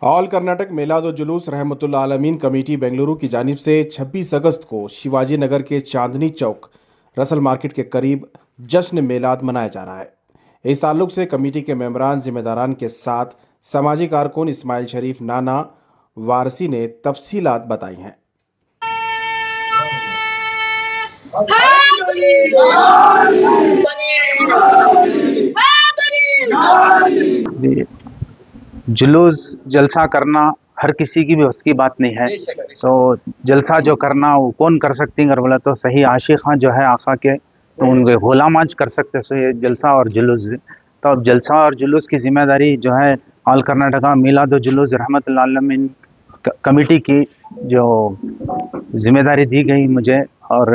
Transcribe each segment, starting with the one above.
All Karnataka milad जुलूस रहमतुल आलमीन committee Bengaluru की जानिब से 26 अगस्त को शिवाजी नगर के चांदनी चौक रसल मार्केट के करीब जश्न मेलाद मनाया जा रहा है। इस ताल्लुक से कमेटी के मेंबरान जिम्मेदारान के साथ समाजी कारकुन इस्माइल शरीफ नाना वारसी ने तफसीलात बताई हैं। जुलूस जलसा करना हर किसी की भी बस की बात नहीं है। तो जलसा जो करना वो कौन कर सकती है, बोला तो सही आशिक खां जो है आका के, तो उनके गुलाम आज कर सकते। सो ये जलसा और जुलूस, तो अब जलसा और जुलूस की जिम्मेदारी जो है ऑल कर्नाटका मिलाद व जुलूस रहमतुल्लाह अलैहि कमेटी की जो जिम्मेदारी दी गई मुझे, और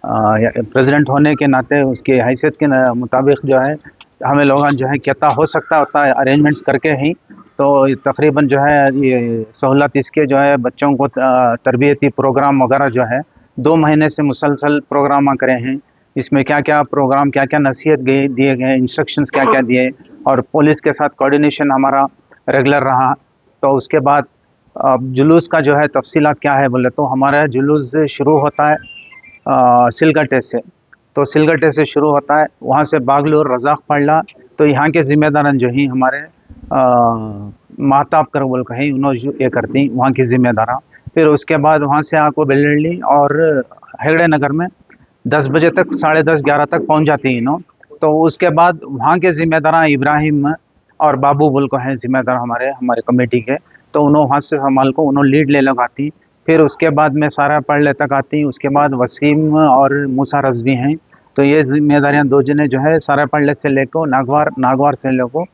प्रेसिडेंट होने के नाते उसकी हैसियत के मुताबिक जो है हमें लोग जो है कितना हो सकता होता है अरेंजमेंट्स करके ही, तो तकरीबन जो है ये सहूलत इसके जो है बच्चों को तरबियती प्रोग्राम वगैरह जो है 2 महीने से मुसलसल प्रोग्राम करे हैं। इसमें क्या क्या प्रोग्राम, क्या क्या नसीहत दिए गए, इंस्ट्रक्शंस क्या क्या दिए, और पुलिस के साथ कोऑर्डिनेशन हमारा रेगुलर रहा। तो उसके बाद अब जुलूस का जो है तफसीलात क्या है बोले तो हमारा जुलूस शुरू होता है सिलगट्टे से। तो सिलगट्टे से शुरू होता है, वहाँ से बागलूर रज़ाक पड़ला, तो यहाँ के ज़िम्मेदारन जो ही हमारे महताब कर बोल कहीं उन्होंने ये करती वहाँ की ज़िम्मेदारा। फिर उसके बाद वहाँ से आपको बेल्लड़ी और हेगड़े नगर में 10 बजे तक, 10:30 11 तक पहुँच जाती हैं इन्हों। तो उसके बाद वहाँ के ज़िम्मेदार इब्राहिम और बाबू बोल को हैं ज़िम्मेदार हमारे कमेटी के, तो उन्होंने वहाँ से संभाल को उन्होंने लीड ले लगाती। फिर उसके बाद में सारा पढ़ तक आती। उसके बाद वसीम और मूसा रज़वी हैं, तो ये जिम्मेदारियां 2 जने जो है सारा पढ़ले से लेकर नागवार से लेकर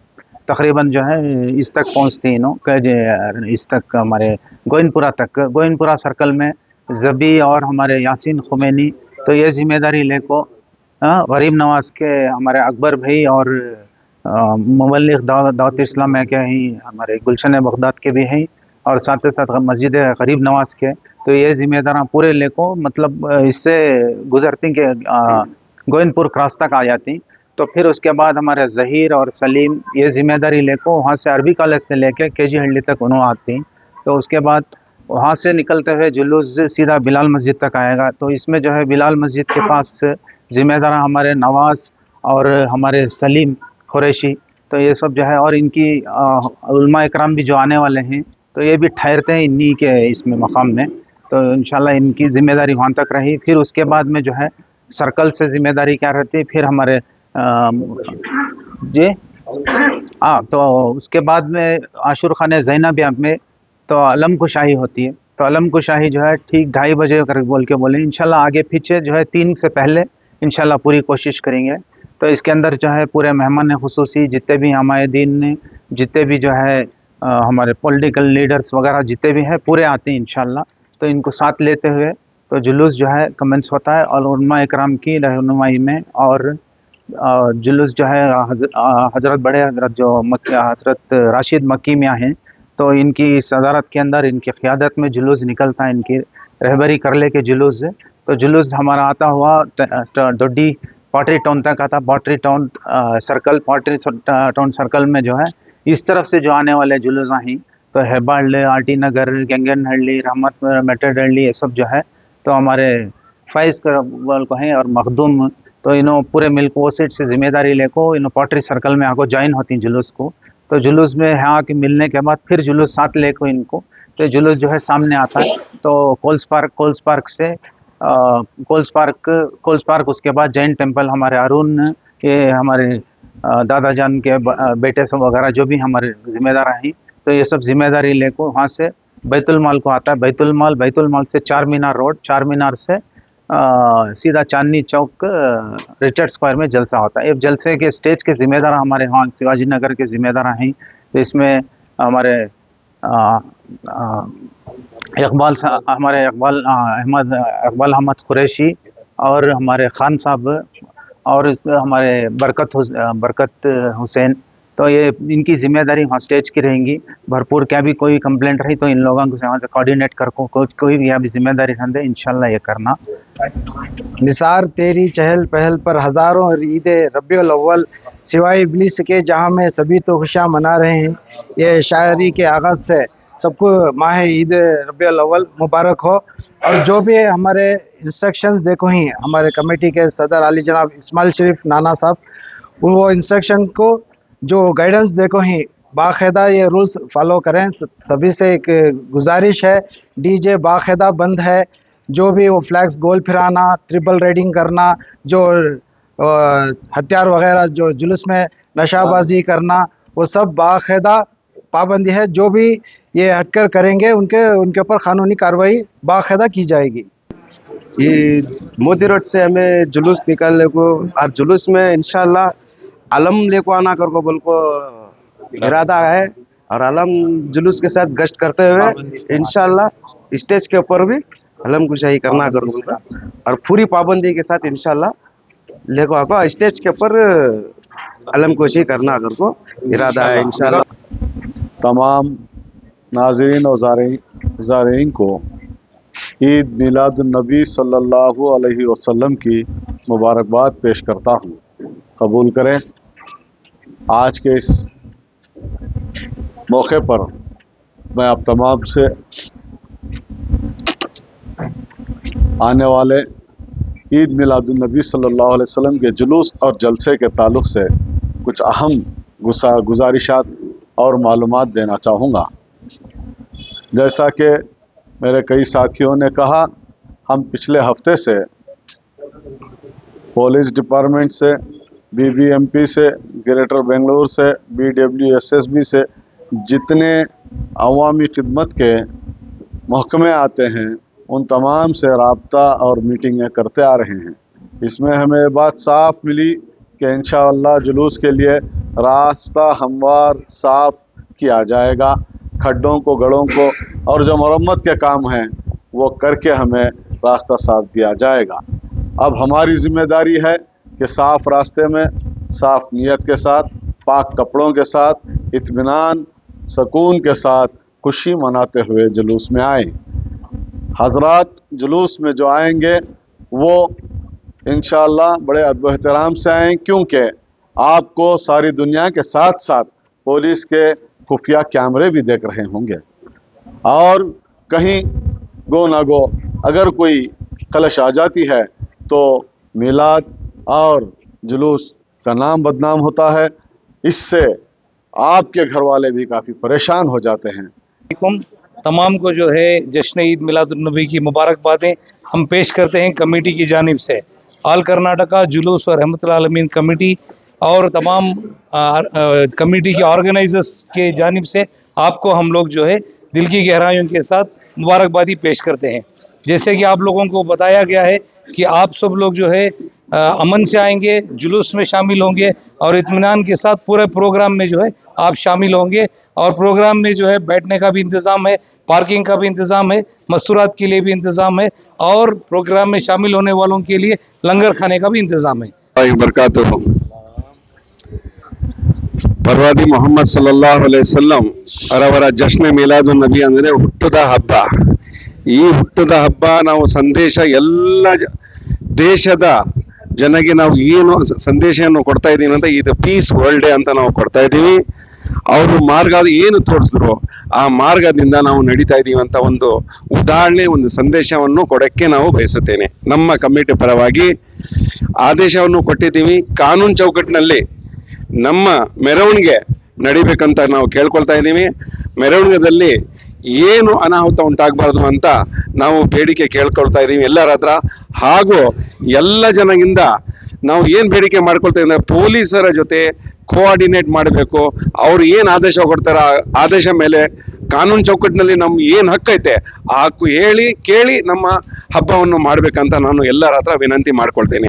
तकरीबन जो है इस तक पहुँचती इन्हों, इस तक हमारे गोइनपुरा सर्कल में जबी और हमारे यासीन खुमैनी, तो ये जिम्मेदारी लेको गरीब नवाज के हमारे अकबर भाई और मुबल्लिग दावत इस्लाम है क्या ही हमारे गुलशन बगदाद के भी हैं, और साथ ही साथ मस्जिद गरीब नवाज के। तो ये जिम्मेदार पूरे लेको मतलब इससे गुजरती के गोइनपुर क्रॉस तक आ जाती। तो फिर उसके बाद हमारे ज़हीर और सलीम ये जिम्मेदारी लेको वहाँ से अरबी कॉलेज से लेके केजी हंडी तक उन्होंने आती। तो उसके बाद वहाँ से निकलते हुए जुलूस सीधा बिलाल मस्जिद तक आएगा। तो इसमें जो है बिलाल मस्जिद के पास जिम्मेदार हमारे नवाज़ और हमारे सलीम कुरैशी, तो ये सब जो है, और इनकी उलमा इकराम भी जो आने वाले हैं, तो ये भी ठहरते हैं इन्हीं के इसमें मकाम में। तो इंशाल्लाह इनकी ज़िम्मेदारी वहाँ तक रही। फिर उसके बाद में जो है सर्कल से ज़िम्मेदारी क्या रहती है, फिर हमारे जी हाँ, तो उसके बाद में आशुर खाने ज़ैनब में तो अलम कुशाही होती है। तो अलम कुशाही जो है ठीक 2:30 बजे कर बोल के बोले, इंशाल्लाह आगे पीछे जो है 3 से पहले इंशाल्लाह पूरी कोशिश करेंगे। तो इसके अंदर जो है पूरे मेहमान खुसूसी जितने भी हमारे दीन ने, जितने भी जो है हमारे पॉलिटिकल लीडर्स वगैरह जितने भी हैं पूरे आते हैं इंशाल्लाह। तो इनको साथ लेते हुए तो जुलूस जो है कमेंस होता है, और उलमा इकराम की रहनुमाई में, और जुलूस जो है हज़रत बड़े हज़रत जो हज़रत राशिद मक्की मियाँ हैं, तो इनकी सदारत के अंदर, इनकी क़ियादत में जुलूस निकलता है, इनकी रहबरी कर ले के जुलूस है। तो जुलूस हमारा आता हुआ डोडी पॉटरी टाउन तक आता। Pottery town circle, pottery town circle में जो है इस तरफ से जो आने वाले जुलूस हैं, तो हेब्बाड़, आरटी नगर, गंगनहल्ली, रहमत मेटरडल्ली, ये सब जो है तो हमारे फैज़ वाल को हैं, और मखदूम, तो इन्हों पूरे मिल्क वो सीट से जिम्मेदारी लेको इन्हों पॉटरी सर्कल में आको ज्वाइन होती जुलूस को। तो जुलूस में यहाँ के मिलने के बाद फिर जुलूस साथ लेको इनको, तो जुलूस जो है सामने आता है। तो कोल्स पार्क से कोल्स पार्क, उसके बाद जैन टेम्पल, हमारे अरुण, ये हमारे दादा जान के बेटे सब वगैरह जो भी हमारे ज़िम्मेदार हैं, तो ये सब जिम्मेदारी लेको वहाँ से बैतुल माल को आता है। बैतुल माल से चार मीनार रोड, चार मीनार से सीधा चांदनी चौक रिचर्ड स्क्वायर में जलसा होता है। ये जलसे के स्टेज के ज़िम्मेदार हमारे वहाँ शिवाजी नगर के ज़िम्मेदार हैं। तो इसमें हमारे इकबाल अहमद कुरैशी और हमारे खान साहब, और इसमें हमारे बरकत हुसैन, तो ये इनकी जिम्मेदारी वहाँ स्टेज की रहेंगी। भरपूर क्या भी कोई कंप्लेंट रही तो इन लोगों को वहाँ से कोऑर्डिनेट कर कोई भी यहाँ भी जिम्मेदारी रहते इंशाल्लाह ये करना। निसार तेरी चहल पहल पर हज़ारों ईद रबियुल अव्वल सिवाय इब्लीस के, जहाँ में सभी तो खुशियाँ मना रहे हैं। ये शायरी के आगाज़ से सबको माह ईद रबीउल अव्वल मुबारक हो। और जो भी हमारे इंस्ट्रक्शंस देखो ही हमारे कमेटी के सदर अली जनाब इस्माइल शरीफ नाना साहब, वो इंस्ट्रक्शन को जो गाइडेंस देखो ही बाकायदा ये रूल्स फॉलो करें। सभी से एक गुजारिश है, डीजे बाकायदा बंद है। जो भी वो फ्लैग्स गोल फिराना, ट्रिपल राइडिंग करना, जो हथियार वगैरह जो जुलूस में नशाबाजी करना, वो सब बाकायदा पाबंदी है। जो भी ये हटकर करेंगे उनके ऊपर कानूनी कार्रवाई बाकायदा की जाएगी। ये मोदी रोड से हमें जुलूस निकालने को और जुलूस में इंशाल्लाह अलम लेको आना कर को बोल को इरादा है। और अलम जुलूस के साथ गश्त करते हुए इंशाल्लाह स्टेज के ऊपर भी अलम कुशाही करना कर उसका, और पूरी पाबंदी के साथ इंशाल्लाह लेको आको स्टेज के ऊपर अलम कुशाही करना कर को इरादा है इंशाल्लाह। तमाम नाज़रीन और ज़ारीन को ईद मिलादुन्नबी सल्लल्लाहु अलैहि वसल्लम की मुबारकबाद पेश करता हूँ। कबूल करें। आज के इस मौके पर मैं आप तमाम से आने वाले ईद मिलादुन्नबी सल्लल्लाहु अलैहि वसल्लम के जुलूस और जलसे के ताल्लुक़ से कुछ अहम गुजारिशात और मालूमात देना चाहूँगा। जैसा कि मेरे कई साथियों ने कहा, हम पिछले हफ्ते से पुलिस डिपार्टमेंट से, बीबीएमपी से, ग्रेटर बेंगलुरु से, BWSSB से जितने अवामी खिदमत के महकमे आते हैं उन तमाम से राब्ता और मीटिंगें करते आ रहे हैं। इसमें हमें बात साफ मिली कि इंशाअल्लाह जुलूस के लिए रास्ता हमवार साफ किया जाएगा। खड्डों को, गड़ों को और जो मरम्मत के काम हैं वो करके हमें रास्ता साफ दिया जाएगा। अब हमारी जिम्मेदारी है कि साफ रास्ते में साफ नीयत के साथ, पाक कपड़ों के साथ, इत्मीनान सुकून के साथ खुशी मनाते हुए जुलूस में आएँ। हजरात जुलूस में जो आएंगे वो इंशाअल्लाह बड़े अदब एहतराम से आएँ, क्योंकि आपको सारी दुनिया के साथ साथ पुलिस के खुफिया कैमरे भी देख रहे होंगे। और कहीं गो ना गो अगर कोई खलश आ जाती है तो मिलाद और जुलूस का नाम बदनाम होता है। इससे आपके घर वाले भी काफ़ी परेशान हो जाते हैं। तमाम को जो है जश्न ईद मिलादुन्नबी की मुबारकबादें हम पेश करते हैं कमेटी की जानिब से। ऑल कर्नाटका जुलूस और रहमतुल आलमीन कमेटी और तमाम कमेटी के ऑर्गेनाइजर्स के जानिब से आपको हम लोग जो है दिल की गहराइयों के साथ मुबारकबादी पेश करते हैं। जैसे कि आप लोगों को बताया गया है कि आप सब लोग जो है अमन से आएंगे, जुलूस में शामिल होंगे और इत्मीनान के साथ पूरे प्रोग्राम में जो है आप शामिल होंगे। और प्रोग्राम में जो है बैठने का भी इंतज़ाम है, पार्किंग का भी इंतज़ाम है, मस्तूरात के लिए भी इंतज़ाम है और प्रोग्राम में शामिल होने वालों के लिए लंगर खाने का भी इंतज़ाम है। ಪ್ರವಾದಿ ಮೊಹಮ್ಮದ್ ಸಲ್ಲಲ್ಲಾಹು ಅಲೈಹಿ ವಸಲ್ಲಂ ಅವರ ಜಶ್ನೆ ಮಿಲಾದುನ್ನಬಿ ಅಂದರೆ ಹುಟ್ಟುದ ಹಬ್ಬ. ಈ ಹುಟ್ಟುದ ಹಬ್ಬ ನಾವು ಸಂದೇಶ ಎಲ್ಲ ದೇಶದ ಜನಗೆ ನಾವು ಏನು ಸಂದೇಶವನ್ನು ಕೊಡ್ತಾ ಇದ್ದೀವಿ ಅಂತ ಇದು ಪೀಸ್ ವರ್ಲ್ಡ್ ಡೇ ಅಂತ ನಾವು ಕೊಡ್ತಾ ಇದ್ದೀವಿ. ಅವರು ಮಾರ್ಗ ಏನು ತೋರಿಸಿದ್ರು ಆ ಮಾರ್ಗದಿಂದ ನಾವು ನಡೀತಾ ಇದ್ದೀವಿ ಅಂತ ಒಂದು ಉದಾಹರಣೆ, ಒಂದು ಸಂದೇಶವನ್ನು ಕೊಡಕ್ಕೆ ನಾವು ಬಯಸುತ್ತೇನೆ. ನಮ್ಮ ಕಮಿಟಿ ಪರವಾಗಿ ಆದೇಶವನ್ನು ಕೊಟ್ಟಿದ್ದೀವಿ. ಕಾನೂನು ಚೌಕಟ್ಟಿನಲ್ಲಿ ನಮ್ಮ ಮೆರವಣಿಗೆ ನಡಿಬೇಕಂತ ನಾವು ಕೇಳ್ಕೊಳ್ತಾ ಇದ್ದೀವಿ. ಮೆರವಣಿಗೆದಲ್ಲಿ ಏನು ಅನಾಹುತ ಉಂಟಾಗಬಾರ್ದು ಅಂತ ನಾವು ಬೇಡಿಕೆ ಕೇಳ್ಕೊಳ್ತಾ ಇದ್ದೀವಿ ಎಲ್ಲರ ಹತ್ರ. ಹಾಗೂ ಎಲ್ಲ ಜನರಿಂದ ನಾವು ಏನು ಬೇಡಿಕೆ ಮಾಡ್ಕೊಳ್ತಾ ಇದ್ದೀವಿ, ಪೊಲೀಸರ ಜೊತೆ ಕೋಆರ್ಡಿನೇಟ್ ಮಾಡಬೇಕು. ಅವ್ರು ಏನು ಆದೇಶ ಕೊಡ್ತಾರ ಆದೇಶ ಮೇಲೆ ಕಾನೂನು ಚೌಕಟ್ಟಿನಲ್ಲಿ ನಮ್ಗೆ ಏನು ಹಕ್ಕೈತೆ ಆ ಹಕ್ಕು ಹೇಳಿ ಕೇಳಿ ನಮ್ಮ ಹಬ್ಬವನ್ನು ಮಾಡ್ಬೇಕಂತ ನಾನು ಎಲ್ಲರ ಹತ್ರ ವಿನಂತಿ ಮಾಡ್ಕೊಳ್ತೇನೆ.